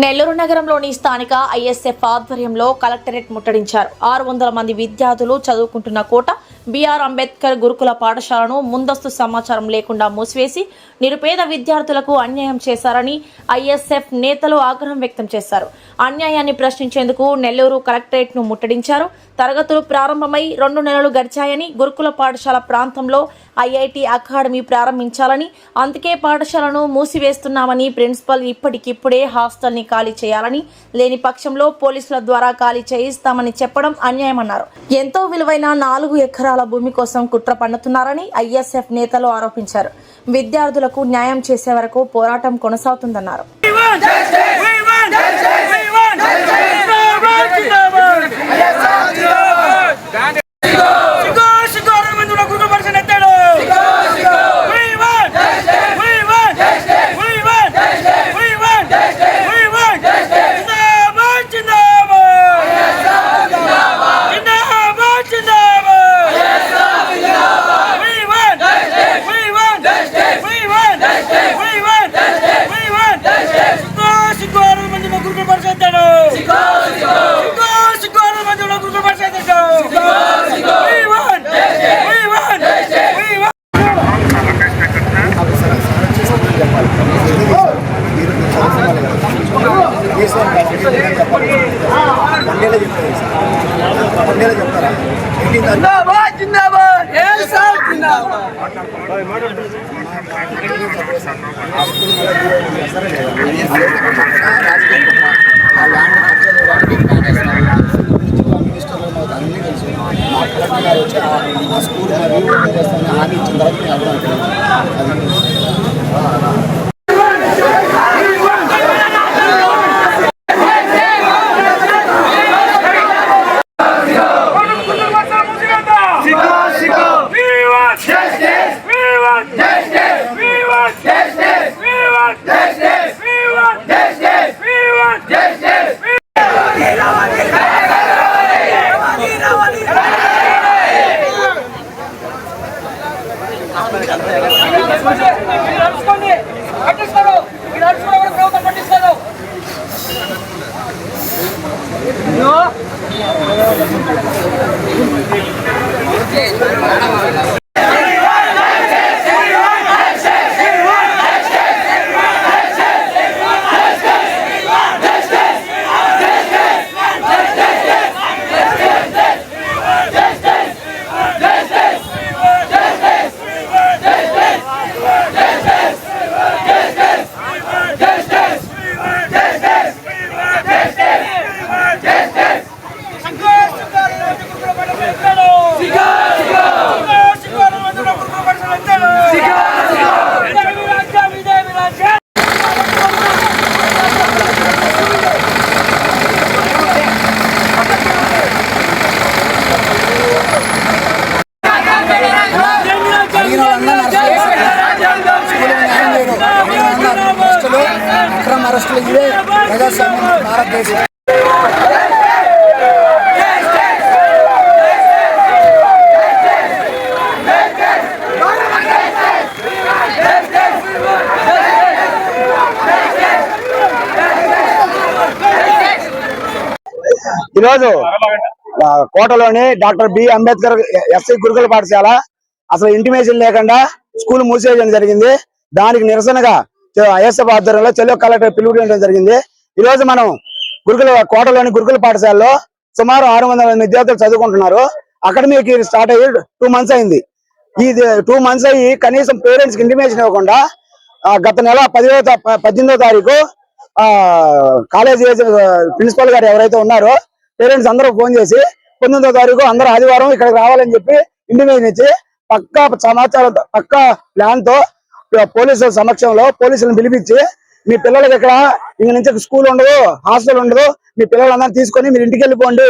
నెల్లూరు నగరంలోని స్థానిక ఐఎస్ఎఫ్ ఆధ్వర్యంలో కలెక్టరేట్ ముట్టడించారు. 600 మంది విద్యార్థులు చదువుకుంటున్న కోట బిఆర్ అంబేద్కర్ గురుకుల పాఠశాలను ముందస్తు సమాచారం లేకుండా మూసివేసి నిరుపేద విద్యార్థులకు అన్యాయం చేశారని ఐఎస్ఎఫ్ నేతలు ఆగ్రహం వ్యక్తం చేశారు. అన్యాయాన్ని ప్రశ్నించేందుకు నెల్లూరు కలెక్టరేట్ ను ముట్టడించారు. తరగతులు ప్రారంభమై 2 నెలలు గడిచాయని, గురుకుల పాఠశాల ప్రాంతంలో ఐఐటి అకాడమీ ప్రారంభించాలని, అందుకే పాఠశాలను మూసివేస్తున్నామని, ప్రిన్సిపల్ ఇప్పటికిప్పుడే హాస్టల్ ని ఖాళీ చేయాలని, లేని పక్షంలో పోలీసుల ద్వారా ఖాళీ చేయిస్తామని చెప్పడం అన్యాయమన్నారు. ఎంతో విలువైన 4 ఎకరాల భూమి కోసం కుట్ర పన్నుతున్నారని ఐఎస్ఎఫ్ నేతలు ఆరోపించారు. విద్యార్థులకు న్యాయం చేసే వరకు పోరాటం కొనసాగుతుందన్నారు. ఈరోజు కోటలోని డాక్టర్ బి అంబేద్కర్ ఎస్సీ గురుకుల పాఠశాల అసలు ఇంటిమేషన్ లేకుండా స్కూల్ మూసేయడం జరిగింది. దానికి నిరసనగా ఐఎస్ఎఫ్ ఆధ్వర్యంలో చెల్లో కలెక్టర్ పిలుపునివ్వడం జరిగింది. ఈ రోజు మనం కోటలోని గురుకుల పాఠశాలలో సుమారు 600 మంది విద్యార్థులు చదువుకుంటున్నారు. అకాడమీకి స్టార్ట్ అయ్యి 2 months అయింది. ఈ 2 months అయ్యి కనీసం పేరెంట్స్ కి ఇంటిమేషన్ ఇవ్వకుండా గత నెల 18వ తారీఖు కాలేజీ ప్రిన్సిపల్ గారు ఎవరైతే ఉన్నారో పేరెంట్స్ అందరూ ఫోన్ చేసి 19వ తారీఖు అందరూ ఆదివారం ఇక్కడికి రావాలని చెప్పి ఇంటిమేషన్ ఇచ్చి పక్కా సమాచారం, పక్కా ప్లాన్ తో పోలీసుల సమక్షంలో పోలీసులను పిలిపించి మీ పిల్లలకి ఇక్కడ ఇంక నుంచి స్కూల్ ఉండదు, హాస్టల్ ఉండదు, మీ పిల్లలందరినీ తీసుకొని మీరు ఇంటికి వెళ్ళిపోండి,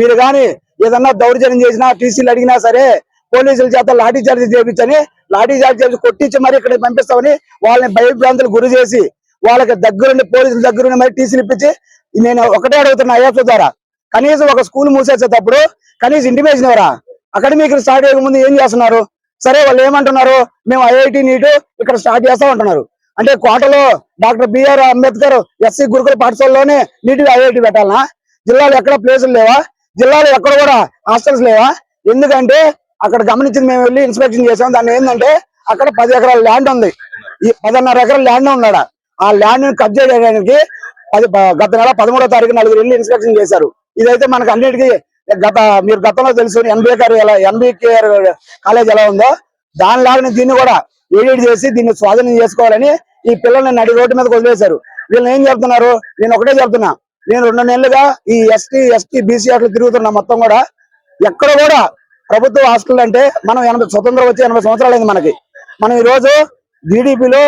మీరు కానీ ఏదన్నా దౌర్జన్యం చేసినా టీసీలు అడిగినా సరే పోలీసుల చేత లాఠీ చార్జీ చేయించని లాఠీ చార్జీ చేసి కొట్టించి మరి ఇక్కడ పంపిస్తామని వాళ్ళని భయభ్రాంతులు గురి చేసి వాళ్ళకి దగ్గరుండి పోలీసుల దగ్గరుండి మరి టీసీలు ఇప్పించి నేను ఒకటే అడుగుతున్నా ఐఎఫ్ ద్వారా కనీసం ఒక స్కూల్ మూసేసేటప్పుడు కనీసం ఇంటిమేషన్ ఎవరా అకాడమిక్ స్టార్ట్ అయ్యే ముందు ఏం చేస్తున్నారు? సరే వాళ్ళు ఏమంటున్నారు, మేము ఐఐటి నీట్ ఇక్కడ స్టార్ట్ చేస్తా ఉంటున్నారు. అంటే కోటలో డాక్టర్ బిఆర్ అంబేద్కర్ ఎస్సీ గురుకుల పాఠశాలలోనే నీటిగా ఐఐటి పెట్టాలనా? జిల్లాలో ఎక్కడ ప్లేసులు లేవా? జిల్లాలో ఎక్కడ కూడా హాస్టల్స్ లేవా? ఎందుకంటే అక్కడ గమనించింది, మేము వెళ్ళి ఇన్స్పెక్షన్ చేసాం. దాన్ని ఏంటంటే అక్కడ 10 ఎకరాల ల్యాండ్ ఉంది, ఈ 10.5 ఎకరాల ల్యాండ్ ఉన్నాడా. ఆ ల్యాండ్ ని కబ్జా చేయడానికి గత నెల 13వ తారీఖు నలుగురు వెళ్ళి ఇన్స్పెక్షన్ చేశారు. ఇదైతే మనకు అన్నిటికీ మీరు గతంలో తెలుసు ఎన్బికేఆర్ కాలేజ్ ఎలా ఉందో దానిలాగానే దీన్ని కూడా ఎడిట్ చేసి దీన్ని స్వాధీనం చేసుకోవాలని ఈ పిల్లల్ని నడి రోడ్డు మీద వదిలేశారు. వీళ్ళని ఏం చెప్తున్నారు? నేను ఒకటే చెప్తున్నా, నేను 2 నెలలుగా ఈ ఎస్టీ బీసీ హాస్టల్ తిరుగుతున్నా. మొత్తం కూడా ఎక్కడ కూడా ప్రభుత్వ హాస్టల్ అంటే మనం స్వతంత్రం వచ్చి 80 సంవత్సరాలు అయింది మనకి. మనం ఈ రోజు జీడిపిలో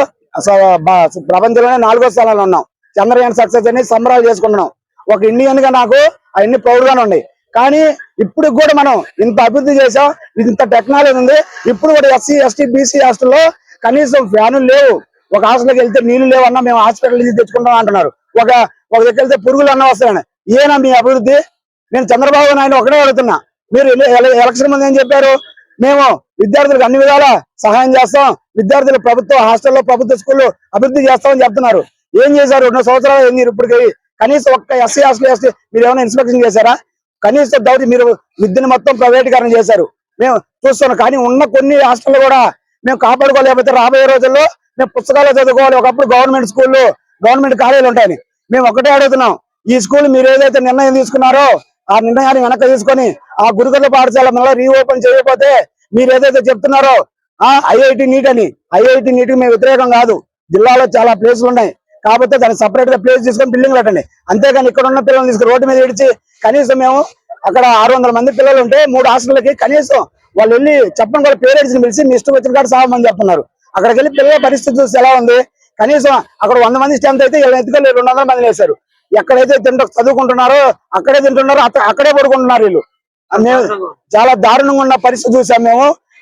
ప్రపంచంలోనే 4వ స్థానంలో ఉన్నాం. చంద్రయాన్ సక్సెస్ అని సంబరాలు చేసుకుంటున్నాం. ఒక ఇండియన్ గా నాకు అవన్నీ ప్రౌడ్ గానే ఉన్నాయి. కానీ ఇప్పుడు కూడా మనం ఇంత అభివృద్ధి చేసాం, ఇంత టెక్నాలజీ ఉంది. ఇప్పుడు కూడా ఎస్సీ ఎస్టీ బీసీ హాస్టల్లో కనీసం ఫ్యానులు లేవు. ఒక హాస్టల్కి వెళ్తే నీళ్లు లేవన్నా మేము హాస్పిటల్ నుంచి తెచ్చుకుంటాం అంటున్నారు. ఒక దగ్గరికి వెళ్తే పురుగులు అన్న వస్తాయని. ఏనా మీ అభివృద్ధి? నేను చంద్రబాబు నాయుడు ఒకటే అడుగుతున్నా, మీరు ఎలక్షన్ ముందు ఏం చెప్పారు? మేము విద్యార్థులకు అన్ని విధాలా సహాయం చేస్తాం, విద్యార్థులు ప్రభుత్వ హాస్టల్లో ప్రభుత్వ స్కూల్లో అభివృద్ధి చేస్తామని చెప్తున్నారు. ఏం చేశారు? 2 సంవత్సరాలు అయింది ఇప్పటికి. కనీసం ఒక్క ఎస్సీ హాస్టల్ మీరు ఏమైనా ఇన్స్పెక్షన్ చేశారా? కనీసం దౌర్జన్యం మీరు విద్యను మొత్తం ప్రైవేటీకరణ చేశారు, మేము చూస్తున్నాం. కానీ ఉన్న కొన్ని హాస్టల్లో కూడా మేము కాపాడుకోలేకపోతే రాబోయే రోజుల్లో మేము పుస్తకాలు చదువుకోవాలి. ఒకప్పుడు గవర్నమెంట్ స్కూళ్ళు గవర్నమెంట్ కాలేజీలు ఉంటాయని మేము ఒకటే అడుగుతున్నాం, ఈ స్కూల్ మీరు ఏదైతే నిర్ణయం తీసుకున్నారో ఆ నిర్ణయాన్ని వెనక్కి తీసుకొని ఆ గురుకుల పాఠశాల మళ్ళీ రీఓపెన్ చేయకపోతే మీరు ఏదైతే చెప్తున్నారో ఐఐటి నీట్ అని, ఐఐటి నీట్ మేము వ్యతిరేకం కాదు. జిల్లాలో చాలా ప్లేసులు ఉన్నాయి, కాకపోతే దాన్ని సపరేట్ గా ప్లేస్ తీసుకొని బిల్డింగ్లు కట్టండి. అంతేగాని ఇక్కడ ఉన్న పిల్లల్ని తీసుకుని రోడ్డు మీద ఇడిచి కనీసం మేము అక్కడ 600 మంది పిల్లలు ఉంటే 3 హాస్టల్కి కనీసం వాళ్ళు వెళ్ళి చెప్పని కూడా పేరెంట్స్ ని పిలిచి మీ ఇష్టం వచ్చిన కాడ సాగమని చెప్తున్నారు. అక్కడికి వెళ్ళి పిల్లల పరిస్థితి చూసి ఎలా ఉంది? కనీసం అక్కడ 100 మంది స్ట్రెంత్ అయితే ఎత్తుకెళ్ళి 200 మంది వేశారు. ఎక్కడైతే చదువుకుంటున్నారో అక్కడే తింటున్నారో అక్కడే పడుకుంటున్నారు వీళ్ళు. మేము చాలా దారుణంగా ఉన్న పరిస్థితి చూసాం.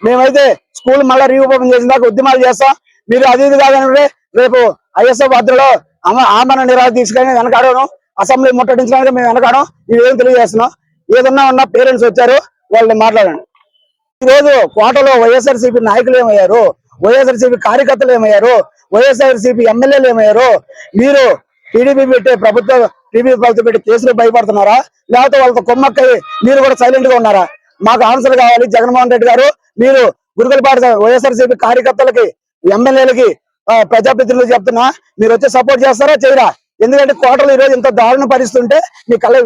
మేమైతే స్కూల్ మళ్ళీ రీఓపెన్ చేసిన దాకా ఉద్యమాలు చేస్తాం. మీరు అది ఇది కాదంటే రేపు ఐఎస్ఎఫ్ భద్రలో ఆమరణ నిరాహార తీసుకొని వెనకాడను, అసెంబ్లీ ముట్టడించడానికి మేము వెనకాడం. ఇవేం తెలియజేస్తున్నాం. ఏదన్నా ఉన్న పేరెంట్స్ వచ్చారు, వాళ్ళని మాట్లాడండి. ఈ రోజు కోటలో వైఎస్ఆర్సీపీ నాయకులు ఏమయ్యారు? వైఎస్ఆర్సీపీ కార్యకర్తలు ఏమయ్యారు? వైఎస్ఆర్సీపీ ఎమ్మెల్యేలు ఏమయ్యారు? మీరు టీడీపీ పెట్టే టీడీపీ ప్రభుత్వం పెట్టే కేసులు భయపడుతున్నారా? లేకపోతే వాళ్ళతో కొమ్మక్కై మీరు కూడా సైలెంట్ గా ఉన్నారా? మాకు ఆన్సర్ కావాలి. జగన్మోహన్ రెడ్డి గారు, మీరు గురుకుల పాఠశాల వైఎస్ఆర్సీపీ కార్యకర్తలకి ఎమ్మెల్యేలకి ప్రజాప్రతినిధులు చెప్తున్నా, మీరు వచ్చి సపోర్ట్ చేస్తారా చేయరా? ఎందుకంటే కోటలో ఈ రోజు ఇంత దారుణ పరిస్థితి ఉంటే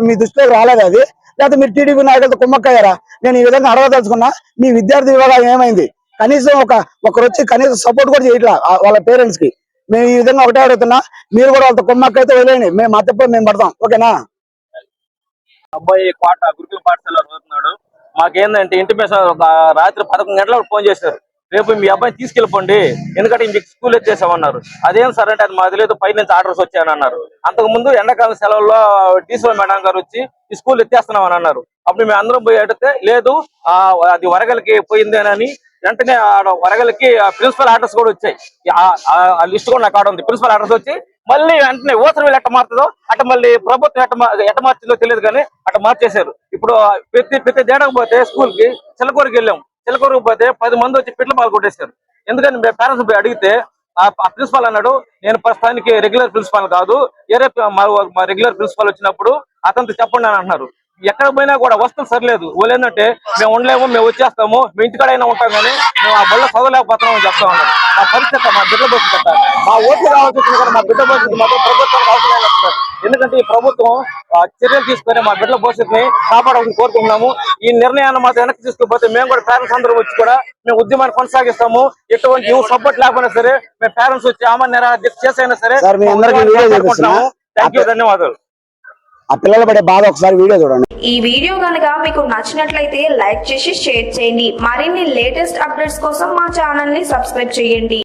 మీ దృష్టిలోకి రాలేదు అది, లేకపోతే మీరు టీడీపీ నాయకులతో కుమ్మక్కయ్యారా? నేను ఈ విధంగా అడగదలుచుకున్నా, మీ విద్యార్థి విభాగం ఏమైంది? కనీసం ఒకరు వచ్చి కనీసం సపోర్ట్ కూడా చేయట్లా వాళ్ళ పేరెంట్స్ కి. మేము ఈ విధంగా ఒకటే అడుగుతున్నా, మీరు కూడా వాళ్ళతో కుమ్మక్కైతే వదిలేయండి, మేము మా తప్ప మేము పడతాం. ఓకేనా? అబ్బాయి కోట గురుకుల పాఠశాలలో చదువుతున్నాడు. మాకేందంటే ఇంటిమేషన్ ఒక రాత్రి 11 గంటలకు ఫోన్ చేశారు, రేపు మీ అబ్బాయిని తీసుకెళ్ళిపోండి ఎందుకంటే మీకు స్కూల్ ఎత్తేసామన్నారు. అదేం సార్ అంటే అది మాది లేదు, పై నుంచి ఆర్డర్స్ వచ్చాయని అన్నారు. అంతకు ముందు ఎండాకాలం సెలవుల్లో డీసీఓ మేడం గారు వచ్చి ఈ స్కూల్ ఎత్తేస్తున్నాం అని అన్నారు. అప్పుడు మేము అందరం పోయి అడిగితే లేదు అది వరగలికి పోయిందేనని వెంటనే వరగలికి ప్రిన్సిపల్ ఆర్డర్స్ కూడా వచ్చాయి. ఆ లిస్ట్ కూడా నాకు ఆడ ఉంది. ప్రిన్సిపల్ ఆర్డర్స్ వచ్చి మళ్ళీ వెంటనే ఓసర్ వీళ్ళు ఎట్ట మారుతుందో అట్ట మళ్ళీ ప్రభుత్వం ఎట్ట మార్చిందో తెలియదు కానీ అట్ట మార్చేశారు. ఇప్పుడు ప్రతి తేడాకు పోతే స్కూల్ కి చిలకూరుకి వెళ్ళాం, చిలకూరుకు పోతే 10 మంది వచ్చి పిట్ల పాలు కొట్టేశారు. ఎందుకని పేరెంట్స్ పోయి అడిగితే ఆ ప్రిన్సిపాల్ అన్నాడు, నేను ప్రస్తుతానికి రెగ్యులర్ ప్రిన్సిపాల్ కాదు, వేరే మా రెగ్యులర్ ప్రిన్సిపాల్ వచ్చినప్పుడు అతనితో చెప్పండి అని అంటున్నారు. ఎక్కడ పోయినా కూడా వస్తువులు సరిలేదు. వాళ్ళు ఏంటంటే మేము ఉండలేము, మేము వచ్చేస్తాము, మేము ఇంటికాడైనా ఉంటాం కానీ మేము ఆ బళ్ళ చదవలేకపోతున్నాం అని చెప్తా ఉన్నారు. మా పరిస్థితి మా బిడ్డ భవిష్యత్తు మా ఓట్లు కావాల్సి వచ్చింది కూడా మా బిడ్డ భవిష్యత్తు మాత్రం ప్రభుత్వానికి అవసరం లేకపోతున్నారు. ఎందుకంటే ఈ ప్రభుత్వం చర్యలు తీసుకొని మా బిడ్డల భవిష్యత్తుని కాపాడాలని కోరుకుంటున్నాము. ఈ నిర్ణయాన్ని మాత్రం వెనక్కి తీసుకుపోతే మేము కూడా పేరెంట్స్ అందరూ వచ్చి కూడా మేము ఉద్యమాన్ని కొనసాగిస్తాము. ఎటువంటి సపోర్ట్ లేకపోయినా సరే మేము పేరెంట్స్ వచ్చి ఆమరణ నిరాహార చేసైనా సరే. థ్యాంక్ యూ, ధన్యవాదాలు. ఆ పిల్లలు పడే బాధ ఒకసారి వీడియో చూడండి. ఈ వీడియో కనుక మీకు నచ్చినట్లయితే లైక్ చేసి షేర్ చేయండి. మరిన్ని లేటెస్ట్ అప్డేట్స్ కోసం మా ఛానల్ ని సబ్స్క్రైబ్ చేయండి.